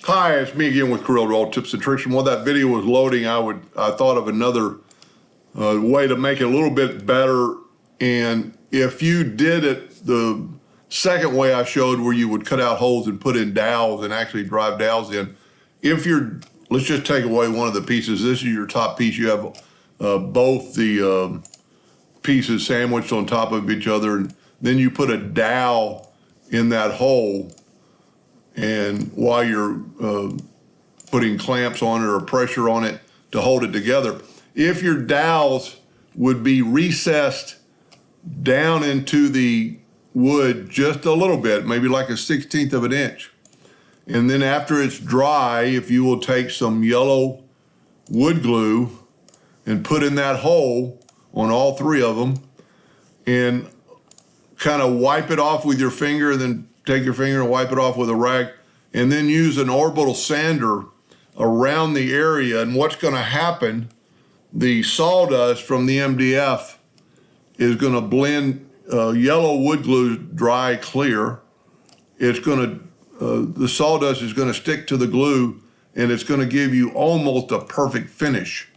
Hi, it's me again with Corel Raw Tips and Tricks. And while that video was loading, I thought of another way to make it a little bit better. And if you did it the second way I showed, where you would cut out holes and put in dowels and actually drive dowels in, let's just take away one of the pieces. This is your top piece. You have both the pieces sandwiched on top of each other, and then you put a dowel in that hole. And while you're putting clamps on it or pressure on it to hold it together, if your dowels would be recessed down into the wood just a little bit, maybe like a 1/16 of an inch, and then after it's dry, if you will take some yellow wood glue and put in that hole on all three of them and kind of wipe it off with your finger, and then take your finger and wipe it off with a rag, and then use an orbital sander around the area. And what's going to happen, the sawdust from the MDF is going to blend yellow wood glue dry clear. It's going to, the sawdust is going to stick to the glue, and it's going to give you almost a perfect finish.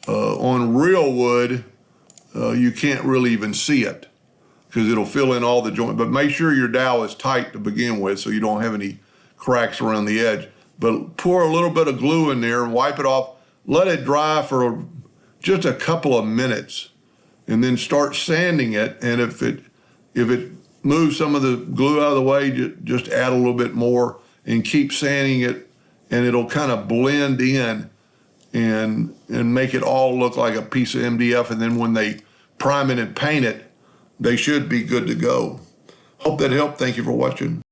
On real wood, you can't really even see it, because it'll fill in all the joints. But make sure your dowel is tight to begin with so you don't have any cracks around the edge. But pour a little bit of glue in there and wipe it off. Let it dry for just a couple of minutes, and then start sanding it. And if it moves some of the glue out of the way, just add a little bit more and keep sanding it, and it'll kind of blend in and make it all look like a piece of MDF. And then when they prime it and paint it, they should be good to go. Hope that helped. Thank you for watching.